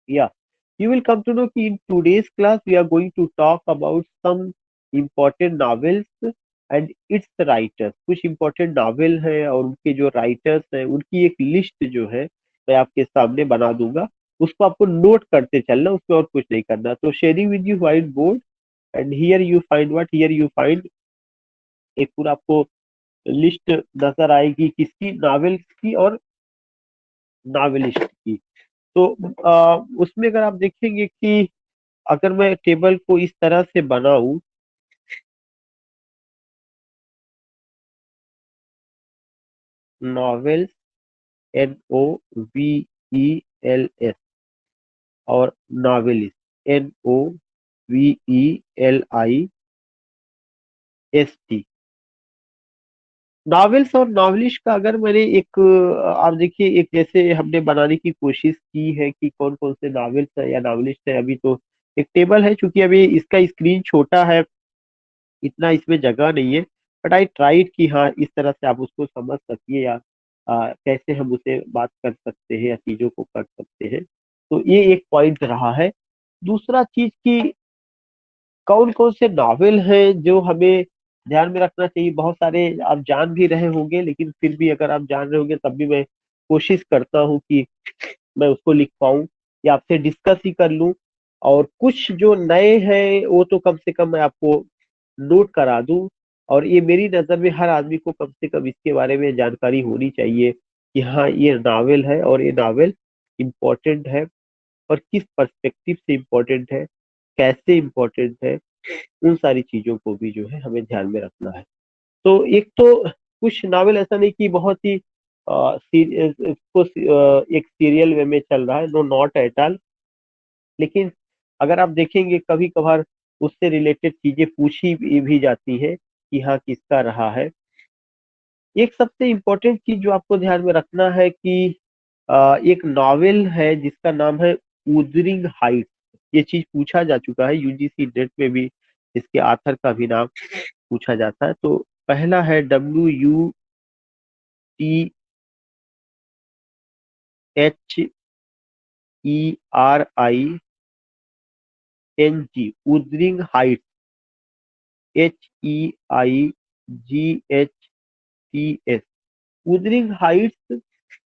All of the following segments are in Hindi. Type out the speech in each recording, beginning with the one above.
Yeah, you will come to know कि in today's class we are going to talk about some important novels and its writers. कुछ important नावल हैं और उनके जो राइटर्स हैं उनकी एक लिस्ट जो है मैं आपके सामने बना दूंगा, उसको आपको नोट करते चलना, उसमें और कुछ नहीं करना। तो sharing with you white board and here you find what, here you find एक पूरा आपको लिस्ट नजर आएगी किसकी, नावल्स की और नावलिस्ट की। तो उसमें अगर आप देखेंगे कि अगर मैं टेबल को इस तरह से बनाऊं, नॉवेल्स, NOVELS, और नॉवेलिस्ट, NOVELIST। नॉवेल्स और नॉवलिस्ट का अगर मैंने एक आप देखिए एक जैसे हमने बनाने की कोशिश की है कि कौन कौन से नॉवेल्स है या नॉवलिस्ट है, अभी तो एक टेबल है, चूंकि अभी इसका स्क्रीन छोटा है, इतना इसमें जगह नहीं है, बट आई ट्राइड कि हाँ इस तरह से आप उसको समझ सकिए या कैसे हम उसे बात कर सकते हैं या चीजों को कर सकते हैं। तो ये एक पॉइंट रहा है। दूसरा चीज कि कौन कौन से नावल हैं जो हमें ध्यान में रखना चाहिए। बहुत सारे आप जान भी रहे होंगे, लेकिन फिर भी अगर आप जान रहे होंगे तब भी मैं कोशिश करता हूँ कि मैं उसको लिख पाऊँ या आपसे डिस्कस ही कर लूँ। और कुछ जो नए हैं वो तो कम से कम मैं आपको नोट करा दूं। और ये मेरी नज़र में हर आदमी को कम से कम इसके बारे में जानकारी होनी चाहिए कि हाँ ये नावल है और ये नावल इम्पोर्टेंट है और किस पर्सपेक्टिव से इम्पोर्टेंट है, कैसे इम्पोर्टेंट है, उन सारी चीजों को भी जो है हमें ध्यान में रखना है। तो एक तो कुछ नावल ऐसा नहीं कि बहुत ही इसको एक सीरियल वे में चल रहा है, नो नॉट एट ऑल। लेकिन अगर आप देखेंगे कभी कभार उससे रिलेटेड चीजें पूछी भी जाती है कि हाँ किसका रहा है। एक सबसे इम्पोर्टेंट चीज जो आपको ध्यान में रखना है कि एक नॉवेल है जिसका नाम है वुदरिंग हाइट्स। ये चीज पूछा जा चुका है यूजीसी नेट में भी, इसके आथर का भी नाम पूछा जाता है। तो पहला है WUTHERING, Wuthering Heights, HEIGHTS, Wuthering Heights.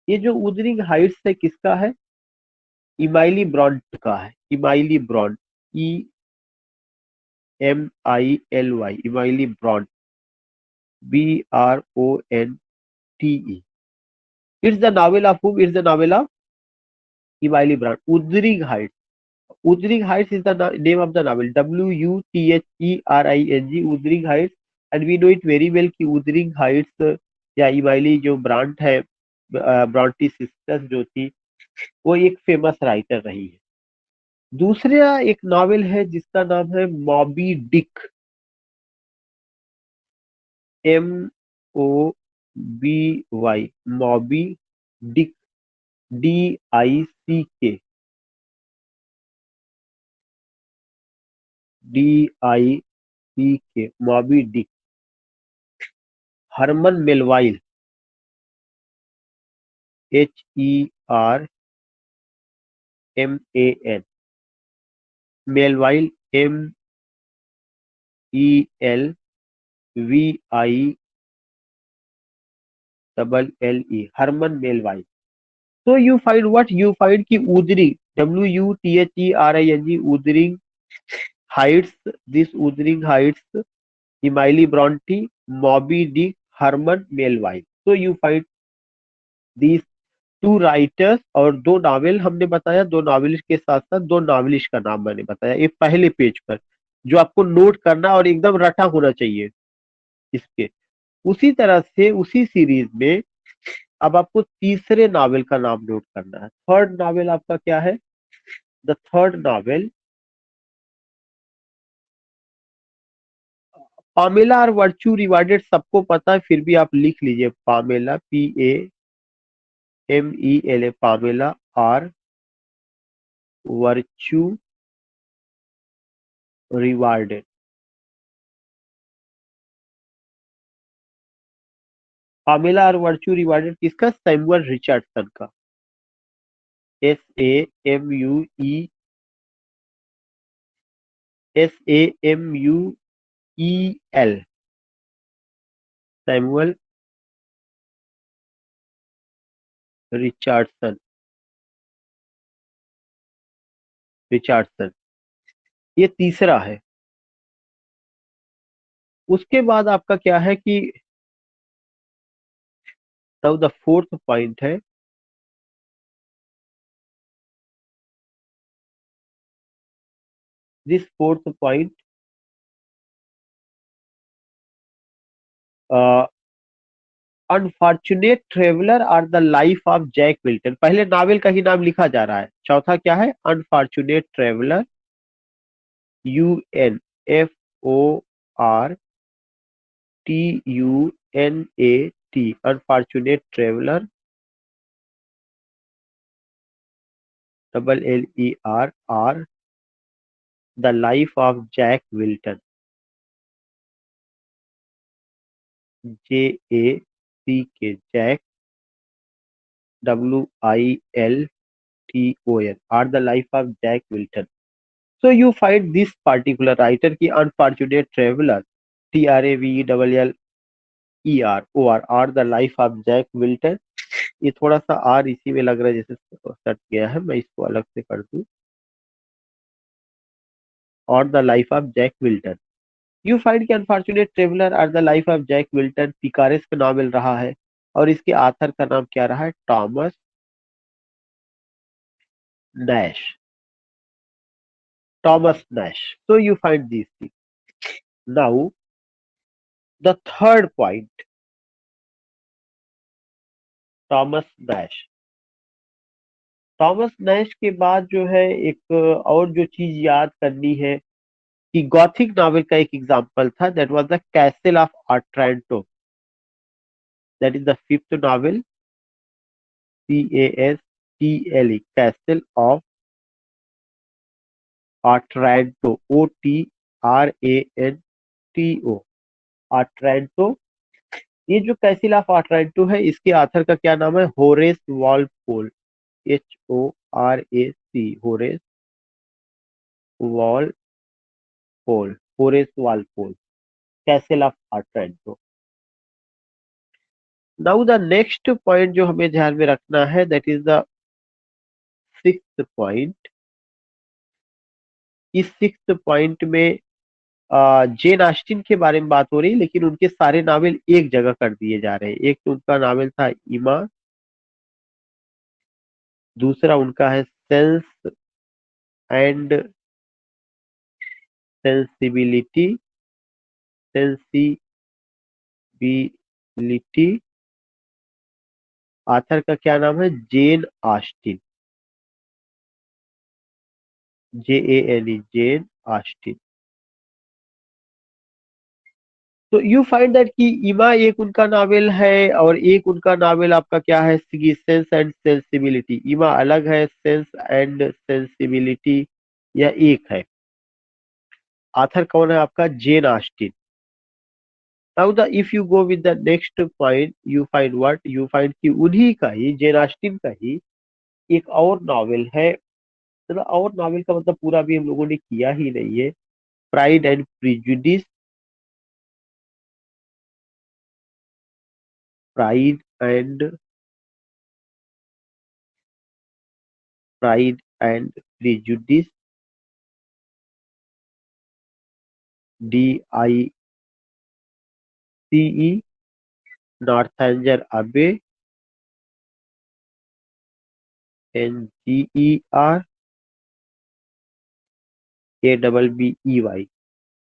ये जो वुदरिंग हाइट्स है किसका है, इमाइली ब्रॉन्ट का है। Emily Bronte, EMILY, Emily Bronte, BRONTE। It's the novel of whom? It's the novel of Emily Bronte, Wuthering Heights. Wuthering Heights is the name of the novel, WUTHERING, Wuthering Heights. And we know it very well कि वुदरिंग हाइट्स या इमाइली जो ब्रांट है, ब्रॉन्टी सिस्टर्स जो थी, वो एक फेमस राइटर रही है। दूसरा एक नॉवेल है जिसका नाम है Moby Dick, MOBY, Moby Dick, DICK, DICK, Moby Dick. Herman Melville, HERMAN, Melville, MELVILLE, Herman Melville. So you find what? You find कि Wuthering, WUTHERING, Wuthering Heights, this Wuthering Heights, Emily Bronte, Moby Dick, Herman Melville. So you find these two writers. और दो नावल हमने बताया, दो नॉवेलिस्ट के साथ साथ दो नॉवेलिस्ट का नाम मैंने बताया एक पहले पेज पर, जो आपको नोट करना और एकदम रटा होना चाहिए इसके। उसी तरह से उसी सीरीज में अब आपको तीसरे नावल का नाम नोट करना है। थर्ड नावल आपका क्या है? द थर्ड नावल, पामेला और वर्च्यू रिवार्डेड सबको पता है, फिर भी आप लिख लीजिए पामेला, PAMELA, पामेला और वर्च्यू रिवार्डेड। पामेला और वर्च्यू रिवार्डेड किसका? सैमुअल रिचर्डसन का। SAMUEL, Samuel Richardson. रिचर्डसन ये तीसरा है। उसके बाद आपका क्या है कि नाउ द फोर्थ पॉइंट है, this fourth point unfortunate traveller or the life of Jack Milton. पहले नावल का ही नाम लिखा जा रहा है। चौथा क्या है? Unfortunate traveller, UNFORTUNAT, unfortunate traveller, LLER, the life of Jack Wilton, JACK, Jack, WILTON, or the life of Jack Wilton. So you find this particular writer की unfortunate traveler, TRAVELLER or the life of Jack Wilton। ये थोड़ा सा आर इसी में लग रहा है जैसे सट गया है, मैं इसको अलग से कर दूं। और the life of Jack Wilton, you find कि अनफॉर्चुनेट ट्रेवलर और the life of Jack Wilton picaresque novel रहा है और इसके आथर का नाम क्या रहा है? Thomas Nash. Thomas Nash. So you find these things. Now the third point, Thomas Nash. Thomas Nash के बाद जो है एक और जो चीज याद करनी है कि गॉथिक नॉवेल का एक एग्जांपल था, that was the castle of Otranto. That is the fifth novel, CASTLE, castle of Otranto, OTRANTO, Otranto. ये जो कैसल ऑफ ऑट्रैंटो है, इसके आथर का क्या नाम है? Horace Walpole, HORAC, Horace Walpole, Horace Walpole, castle of Otranto. Now the next point जो हमें ध्यान में रखना है, that is the sixth point. इस सिक्स्थ पॉइंट में जेन ऑस्टिन के बारे में बात हो रही है, लेकिन उनके सारे नावल एक जगह कर दिए जा रहे हैं। एक तो उनका नावल था इमा, दूसरा उनका है sense and sensibility, sensibility. Author का क्या नाम है? Jane Austen, JANE, Jane Austen. तो यू फाइंड दैट कि इमा एक उनका नावल है और एक उनका नावल आपका क्या है? Sense and sensibility. इमा अलग है, सेंस एंड सेंसिबिलिटी यह एक है। आथर कौन है आपका? Jane Austen. Now the if you go with the next point, you find what? You find कि उन्हीं का ही, जेन ऑस्टिन का ही एक और नॉवेल है। मतलब और नॉवेल का मतलब पूरा भी हम लोगों ने किया ही नहीं है। Pride and prejudice, pride and pride and prejudice, DICE, नॉर्थेंजर अबे, NGERABBEY।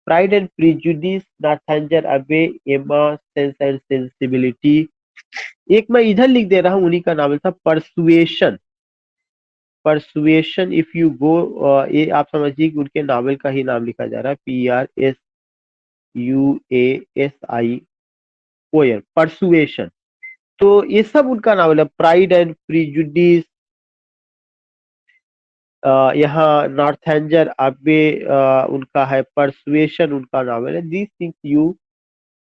प्राइड एंड प्रिजुडिस, नॉर्थेंजर अबे, एमा, सेंस एंड सेंसिबिलिटी। एक मैं इधर लिख दे रहा हूँ, उन्हीं का नाम था परसुएशन। परसुएशन इफ यू गो, ये आप समझिए कि उनके नावल का ही नाम लिखा जा रहा है, PRSUASION, परसुएशन। तो ये सब उनका नावल है। प्राइड एंड प्रिजुडिस, यहाँ नॉर्थेंजर अबे उनका है, परसुएशन उनका नावल है। This things you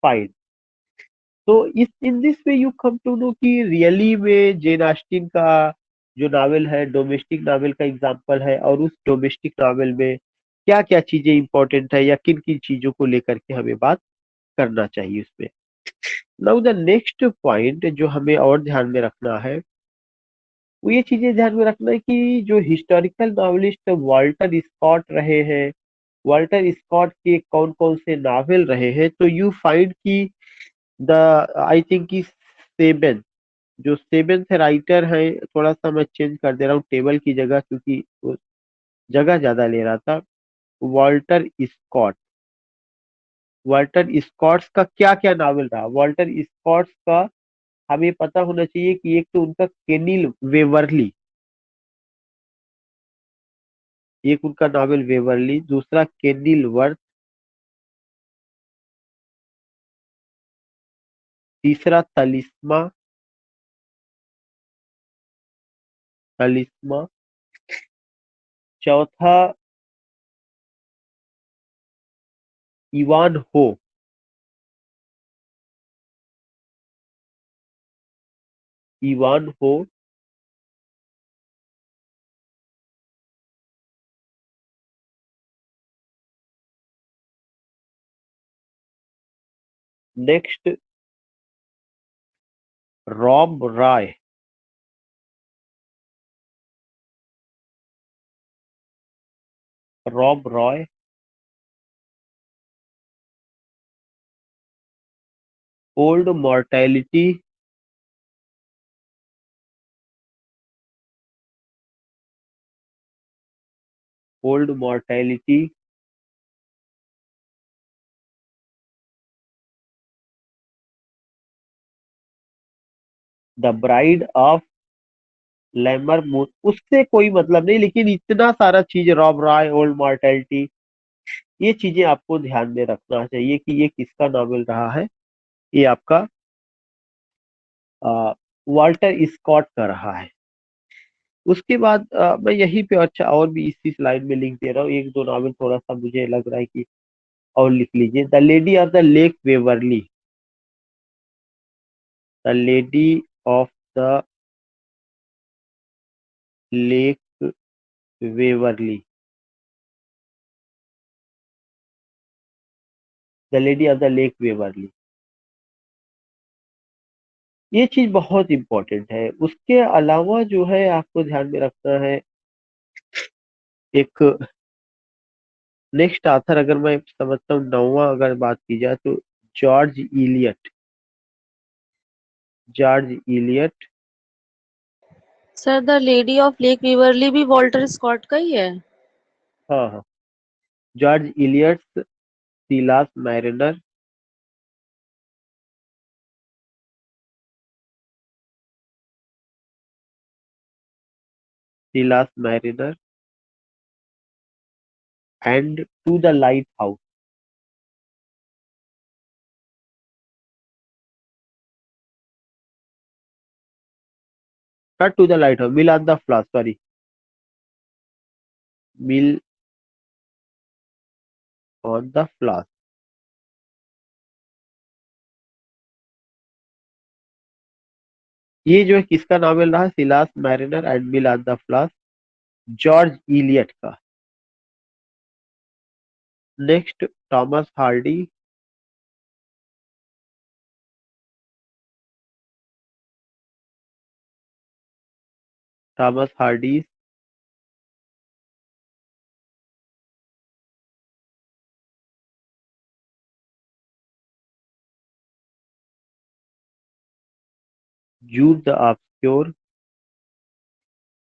find. तो इस in this way you come to know कि रियली में जेन ऑस्टिन का जो नावल है डोमेस्टिक नावल का एग्जाम्पल है, और उस डोमेस्टिक नावल में क्या क्या चीजें इंपॉर्टेंट है या किन किन चीजों को लेकर के हमें बात करना चाहिए उसमें। नाउ द नेक्स्ट पॉइंट जो हमें और ध्यान में रखना है, वो ये चीजें ध्यान में रखना है कि जो हिस्टोरिकल नॉवलिस्ट वाल्टर स्कॉट रहे हैं, वाल्टर स्कॉट के कौन कौन से नावल रहे हैं, तो यू फाइंड कि द आई थिंक कि सेवन, जो सेवेंथ राइटर है, थोड़ा सा मैं चेंज कर दे रहा हूँ टेबल की जगह क्योंकि वो जगह ज्यादा ले रहा था। वॉल्टर स्कॉट, वॉल्टर स्कॉट्स का क्या क्या नावल रहा, वॉल्टर स्कॉट्स का हमें पता होना चाहिए कि एक तो उनका केनिल वेवरली, एक उनका नावल वेवरली, दूसरा केनिल वर्थ, तीसरा तलिस्मा, तलिस्मा, चौथा इवान हो, Ivanhoe, next Rob Roy, Rob Roy, old mortality, old mortality, the bride of Lammermoor, उससे कोई मतलब नहीं, लेकिन इतना सारा चीज रॉब रॉय, ओल्ड मॉर्टेलिटी, ये चीजें आपको ध्यान में रखना चाहिए कि ये किसका नॉवेल रहा है। ये आपका वाल्टर स्कॉट का रहा है। उसके बाद मैं यहीं पे अच्छा और भी इसी लाइन में लिंक दे रहा हूँ, एक दो नॉवेल थोड़ा सा मुझे लग रहा है कि और लिख लीजिए। The lady of the lake Waverly, the lady of the lake Waverly, the lady of the lake Waverly, ये चीज बहुत इंपॉर्टेंट है। उसके अलावा जो है आपको ध्यान में रखना है, एक नेक्स्ट आथर अगर मैं समझता हूँ नौवां अगर बात की जाए तो George Eliot, George Eliot, sir the lady of lake Waverley भी वॉल्टर स्कॉट का ही है। हाँ हाँ, George Eliot, Silas Marner, Silas Marner and to the lighthouse, not to the lighthouse, mill on the floss, sorry, mill on the floss, ये जो है किसका नावल रहा, Silas Marner and mill on the floss, George Eliot का। Next Thomas Hardy, Thomas Hardy, Jude the obscure,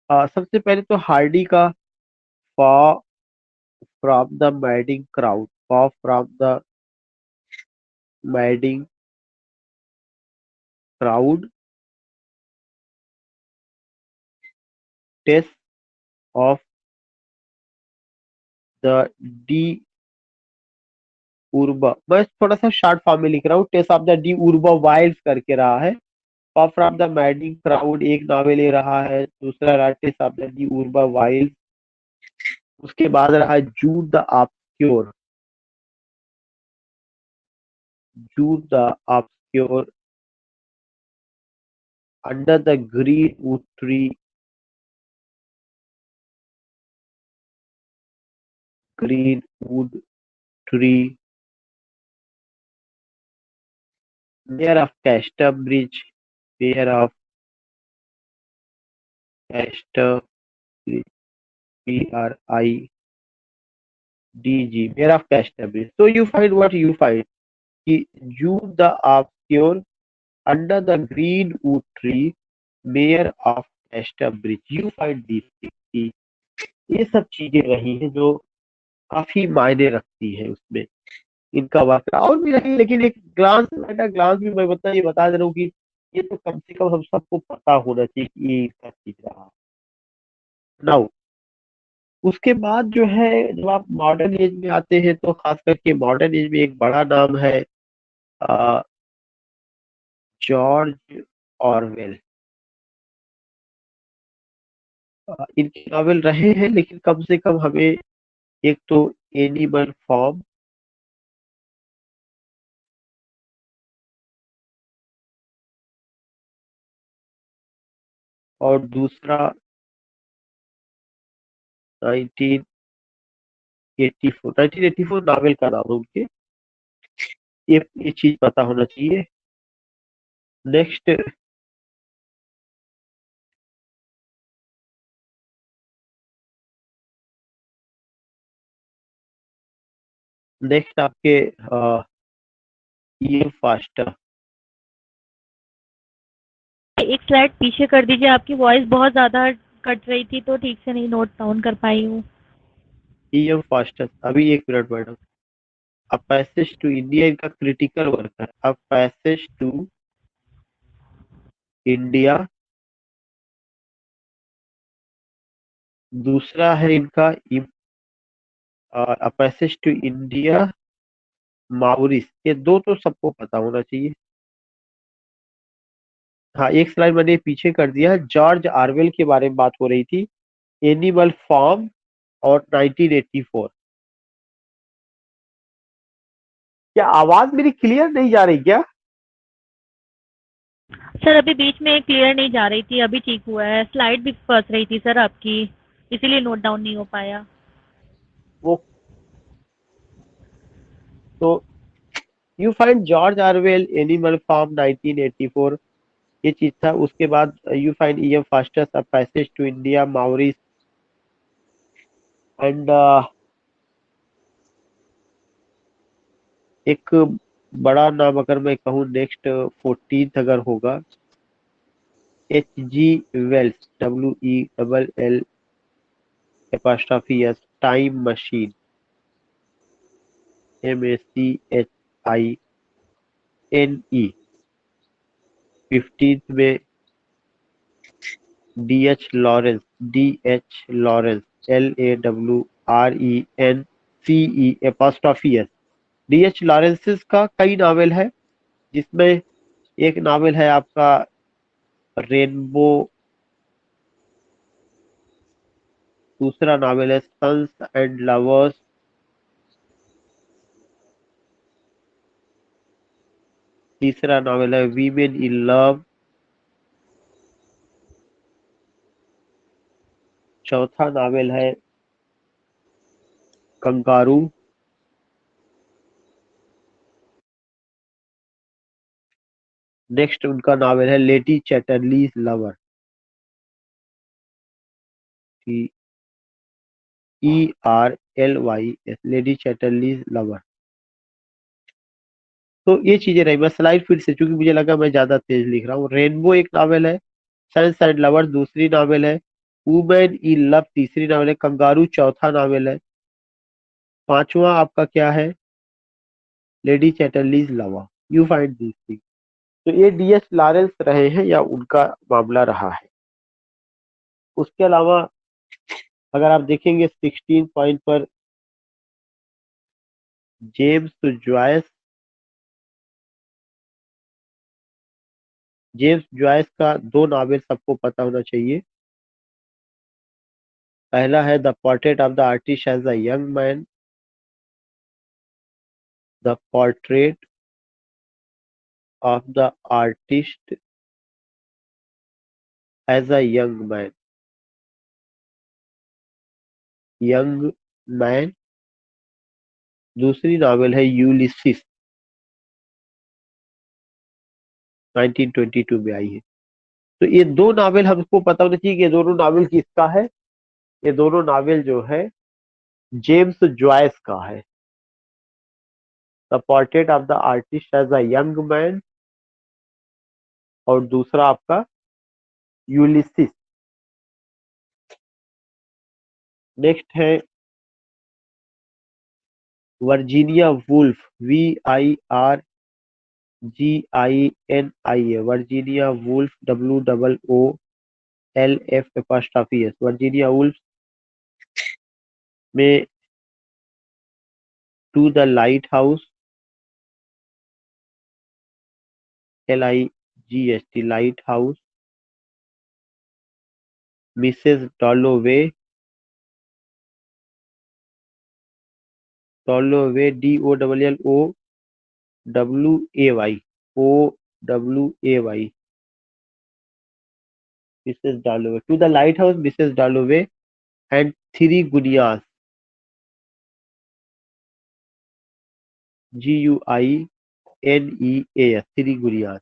सबसे पहले तो हार्डी का far from the madding crowd, far from the madding crowd, Tess of the D उर्बा, मैं थोड़ा सा शॉर्ट फॉर्म में लिख रहा हूँ, टेस्ट ऑफ द डी उर्बा वाइल्ड करके रहा है। Far from the madding crowd एक नावल ले रहा है, दूसरा रहा टेस्ट ऑफ द डी उर्बा वाइल्ड, उसके बाद रहा Jude the obscure, Jude the obscure, under the greenwood tree, Greenwood Tree, Mayor of Casterbridge, Mayor of Casterbridge, PRIDG, Mayor of Casterbridge. So you find what you find. कि June the obscure under the greenwood tree, Mayor of Casterbridge. You find these things. कि ये सब चीजें रही हैं जो काफी मायने रखती है उसमें इनका वर्क और भी रही, लेकिन एक ग्लांस भी मैं ये बता दे रहा हूँ कि ये तो कम से कम हम सबको पता होना चाहिए कि ये इसका चीज रहा। नाउ उसके बाद जो है जब आप मॉडर्न एज में आते हैं तो खास करके मॉडर्न एज में एक बड़ा नाम है अ, जॉर्ज ऑरवेल। इनके नॉवेल रहे हैं लेकिन कम से कम हमें एक तो एनिमल फॉर्म, और दूसरा 1984 नॉवेल का नाम है उनके, ये चीज पता होना चाहिए। नेक्स्ट नेक्स्ट आपके ईएम फास्टर। एक स्लाइड पीछे कर दीजिए, आपकी वॉइस बहुत ज़्यादा कट रही थी तो ठीक से नहीं नोट डाउन कर पाई हूँ। ईएम फास्टर, अभी एक minute madam. A passage to India इनका क्रिटिकल वर्क है। अ पैसेज टू इंडिया, दूसरा है इनका a passage to India Maurice. ये दो तो सबको पता होना चाहिए। हाँ, एक स्लाइड मैंने पीछे कर दिया। जॉर्ज आरवेल के बारे में बात हो रही थी, एनिमल फार्म और 1984। क्या आवाज मेरी क्लियर नहीं जा रही क्या? सर अभी बीच में क्लियर नहीं जा रही थी, अभी ठीक हुआ है। स्लाइड भी फँस रही थी सर आपकी, इसीलिए नोट डाउन नहीं हो पाया। वो तो you find George Orwell Animal Farm 1984, ये चीज था। उसके बाद you find EM Forster's a passage to India Maurice and एक बड़ा नाम अगर मैं कहूँ नेक्स्ट 14th अगर होगा, H.G. Wells, WELL apostrophe S, time machine, MACHINE। 15th में D H Lawrence apostrophe S. DH Lawrence का कई नावल है, जिसमें एक नावल है आपका रेनबो, दूसरा नावल है सन्स एंड लवर्स, तीसरा नावल है वीमेन इन लव, चौथा नावल है कंगारू, नेक्स्ट उनका नावल है lady Chatterley's lover, TERLYS, lady Chatterley's lover. तो ये चीजें रही। मैं स्लाइड फिर से, चूंकि मुझे लगा मैं ज्यादा तेज लिख रहा हूँ। रेनबो एक नावल है, सन्स एंड लवर दूसरी नावल है, वुमेन इन लव तीसरी नावल है, कंगारू चौथा नावल है, पांचवा आपका क्या है, lady Chatterley's lover. You find this thing. तो ये DS लॉरेंस रहे हैं या उनका मामला रहा है। उसके अलावा अगर आप देखेंगे 16 पॉइंट पर जेम्स जॉयस, का दो नावल सबको पता होना चाहिए। पहला है the portrait of the artist as a young man, the portrait of the artist as a young man, दूसरी नावल है यूलिसिस, 1922 में आई है। तो ये दो नावल हमको पता होना चाहिए कि ये दोनों नावल किसका है। ये दोनों नावल जो है जेम्स जॉयस का है। The portrait of the artist as a young man, और दूसरा आपका यूलिसिस। नेक्स्ट है वर्जीनिया वुल्फ, VIRGINI है, Virginia Woolf, WOOLF Virginia Woolf में to the lighthouse, LIGHT lighthouse, Mrs Dalloway DOLLOWAY, Mrs Dalloway, to the lighthouse Mrs Dalloway and three guineas, GUINEAS, three guineas.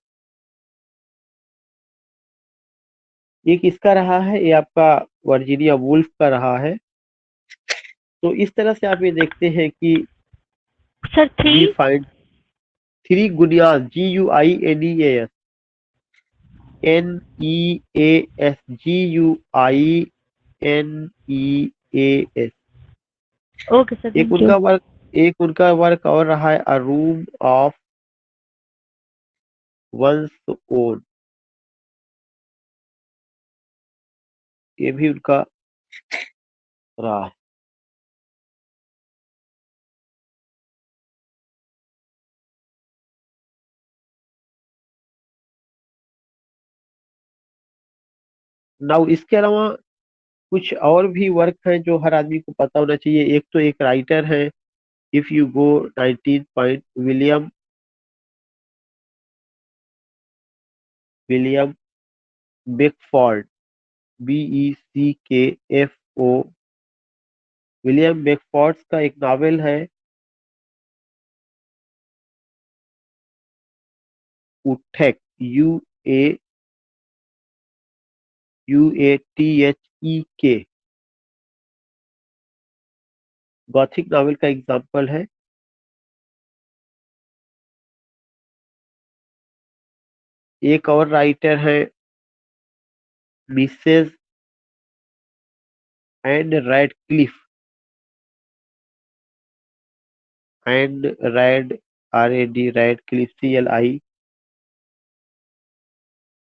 एक इसका रहा है, ये आपका वर्जीनिया वुल्फ का रहा है। तो इस तरह से आप ये देखते हैं कि sir three. We find three guineas, GUINEAS, NEAS, GUINEAS। Okay sir, एक थैंक यू। उनका वर्क एक उनका वर्क और रहा है, a room of one's own, ये भी उनका रहा है। नाउ इसके अलावा कुछ और भी वर्क है जो हर आदमी को पता होना चाहिए। एक तो एक राइटर है, if you go 19 point, William Beckford, BECKFO। William Beckford का एक नावल है उठेक, UATHEK, गॉथिक नावल का एग्जाम्पल है। एक और राइटर है Mrs Ann Radcliffe, Ann Rad, Radcliffe,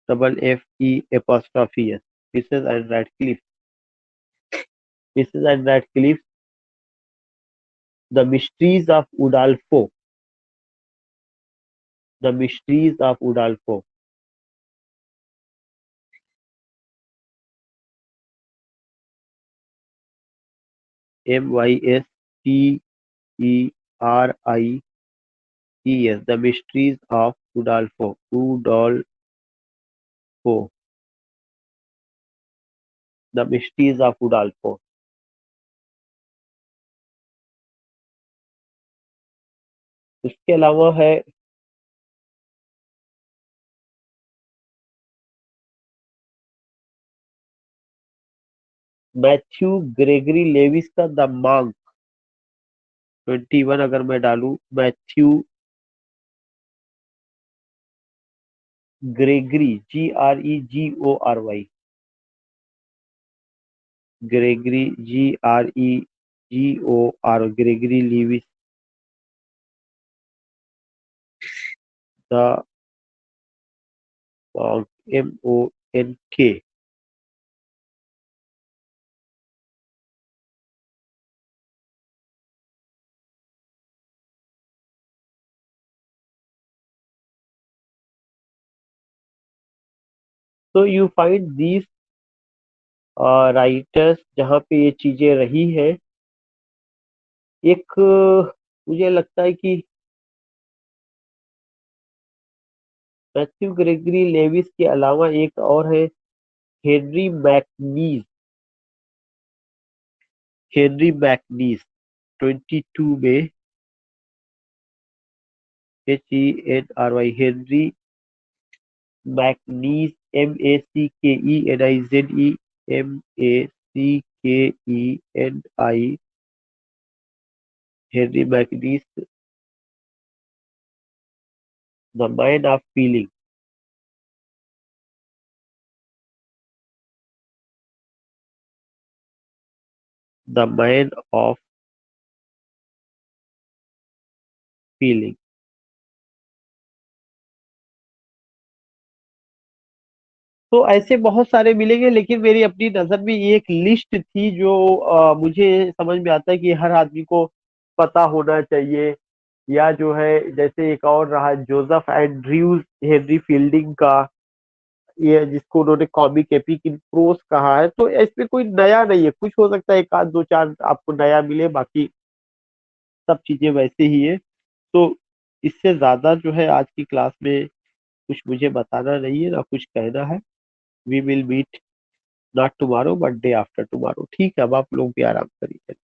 CLIFFES, Mrs Ann Radcliffe, the mysteries of Udolpho, the mysteries of Udolpho. MYSTERIES, the mysteries of Udolpho, the mysteries of Udolpho. इसके अलावा है मैथ्यू ग्रेगरी लेविस का द मांक, 21 अगर मैं डालूं, Matthew Gregory, GREGORY, Gregory, Gregory Lewis, the MONK। तो यू फाइंड दीज राइटर्स जहाँ पे ये चीजें रही है। एक मुझे लगता है कि मैथ्यू ग्रेगरी लेविस के अलावा एक और है, हेनरी मैकनीज, हेनरी मैकनीज 22 में Henry, Henry मैकनीज, Mackenize, Mackeni, Henry मैकनीज, the mind of feeling. The mind of feeling. तो ऐसे बहुत सारे मिलेंगे, लेकिन मेरी अपनी नजर में ये एक लिस्ट थी जो मुझे समझ में आता है कि हर आदमी को पता होना चाहिए। या जो है जैसे एक और रहा जोसेफ एंड्रयूज हेनरी फील्डिंग का, ये जिसको उन्होंने कॉमिक एपिक इन प्रोस कहा है। तो इसमें कोई नया नहीं है, कुछ हो सकता है एक आध दो चार आपको नया मिले, बाकी सब चीजें वैसे ही है। तो इससे ज्यादा जो है आज की क्लास में कुछ मुझे बताना नहीं है, ना कुछ कहना है। We will meet not tomorrow but day after tomorrow. ठीक है, अब आप लोग भी आराम करिए।